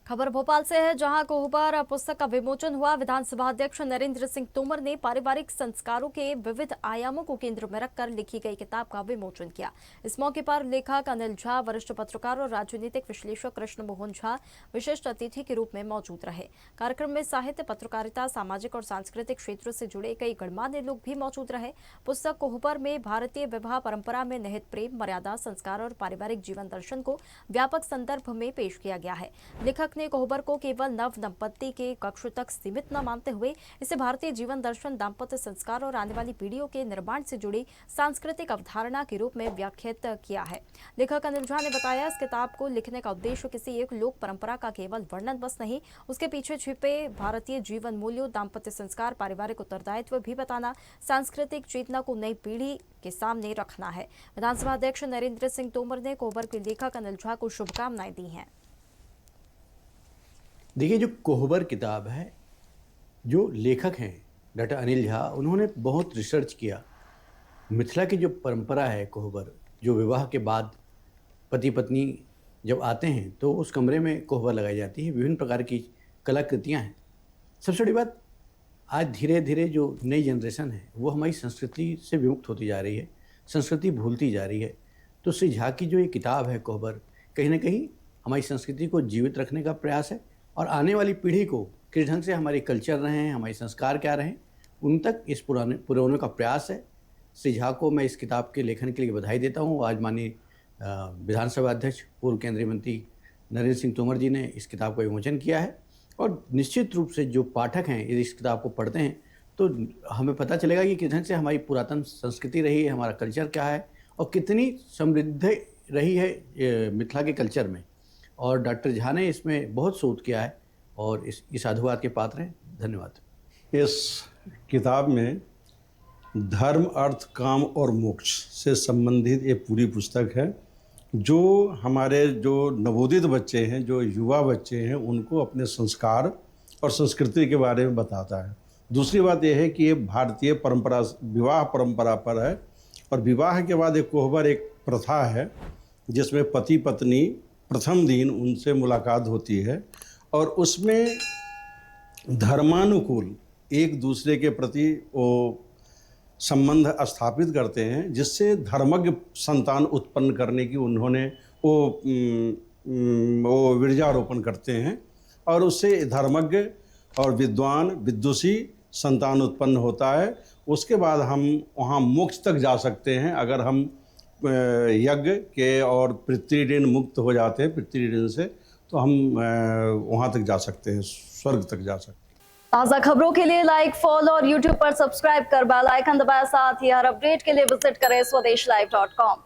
खबर भोपाल से है, जहां कोहबर पुस्तक का विमोचन हुआ। विधानसभा अध्यक्ष नरेंद्र सिंह तोमर ने पारिवारिक संस्कारों के विविध आयामों को केंद्र में रखकर लिखी गई किताब का विमोचन किया। इस मौके पर लेखक अनिल झा, वरिष्ठ पत्रकार और राजनीतिक विश्लेषक कृष्ण मोहन झा विशिष्ट अतिथि के रूप में मौजूद रहे। कार्यक्रम में साहित्य, पत्रकारिता, सामाजिक और सांस्कृतिक क्षेत्रों से जुड़े कई गणमान्य लोग भी मौजूद रहे। पुस्तक कोहबर में भारतीय विवाह परंपरा में निहित प्रेम, मर्यादा, संस्कार और पारिवारिक जीवन दर्शन को व्यापक संदर्भ में पेश किया गया है। लेखक ने कोहबर को केवल नव दंपत्ति के कक्ष तक सीमित न मानते हुए इसे भारतीय जीवन दर्शन, दाम्पत्य संस्कार और आने वाली पीढ़ियों के निर्माण से जुड़ी सांस्कृतिक अवधारणा के रूप में व्याख्यात किया है। लेखक अनिल झा ने बताया, इस किताब को लिखने का उद्देश्य किसी एक लोक परंपरा का केवल वर्णन बस नहीं, उसके पीछे छिपे भारतीय जीवन मूल्यों, दाम्पत्य संस्कार, पारिवारिक उत्तरदायित्व भी बताना, सांस्कृतिक चेतना को नई पीढ़ी के सामने रखना है। विधानसभा अध्यक्ष नरेंद्र सिंह तोमर ने कोहबर के लेखक अनिल झा को शुभकामनाएं दी हैं। देखिए, जो कोहबर किताब है, जो लेखक हैं डॉक्टर अनिल झा, उन्होंने बहुत रिसर्च किया। मिथिला की जो परंपरा है कोहबर, जो विवाह के बाद पति पत्नी जब आते हैं तो उस कमरे में कोहबर लगाई जाती है, विभिन्न प्रकार की कलाकृतियाँ हैं। सबसे बड़ी बात, आज धीरे धीरे जो नई जनरेशन है वो हमारी संस्कृति से विमुक्त होती जा रही है, संस्कृति भूलती जा रही है। तो श्री झा की जो ये किताब है कोहबर, कहीं ना कहीं हमारी संस्कृति को जीवित रखने का प्रयास है और आने वाली पीढ़ी को किस ढंग से हमारे कल्चर रहे हैं, हमारे संस्कार क्या रहे हैं, उन तक इस पुराने का प्रयास है। श्री झा को मैं इस किताब के लेखन के लिए बधाई देता हूँ। आज माननीय विधानसभा अध्यक्ष, पूर्व केंद्रीय मंत्री नरेंद्र सिंह तोमर जी ने इस किताब का विमोचन किया है और निश्चित रूप से जो पाठक हैं यदि इस किताब को पढ़ते हैं तो हमें पता चलेगा कि किस ढंग से हमारी पुरातन संस्कृति रही है, हमारा कल्चर क्या है और कितनी समृद्ध रही है मिथिला के कल्चर में। और डॉक्टर झा ने इसमें बहुत शोध किया है और इस साधुवाद के पात्र हैं। धन्यवाद। इस किताब में धर्म, अर्थ, काम और मोक्ष से संबंधित एक पूरी पुस्तक है, जो हमारे जो नवोदित बच्चे हैं, जो युवा बच्चे हैं, उनको अपने संस्कार और संस्कृति के बारे में बताता है। दूसरी बात यह है कि ये भारतीय परंपरा, विवाह परंपरा पर है और विवाह के बाद एक कोहबर एक प्रथा है जिसमें पति पत्नी प्रथम दिन उनसे मुलाकात होती है और उसमें धर्मानुकूल एक दूसरे के प्रति वो संबंध स्थापित करते हैं, जिससे धर्मज्ञ संतान उत्पन्न करने की उन्होंने वो वीर्यारोपण करते हैं और उससे धर्मज्ञ और विद्वान, विदुषी संतान उत्पन्न होता है। उसके बाद हम वहाँ मोक्ष तक जा सकते हैं अगर हम यज्ञ के और पितृ ऋण मुक्त हो जाते हैं, पितृ ऋण से, तो हम वहाँ तक जा सकते हैं, स्वर्ग तक जा सकते हैं। ताज़ा खबरों के लिए लाइक, फॉलो और यूट्यूब पर सब्सक्राइब कर बेल आइकन दबाएं। साथ ही हर अपडेट के लिए विजिट करें swedeshlive.com।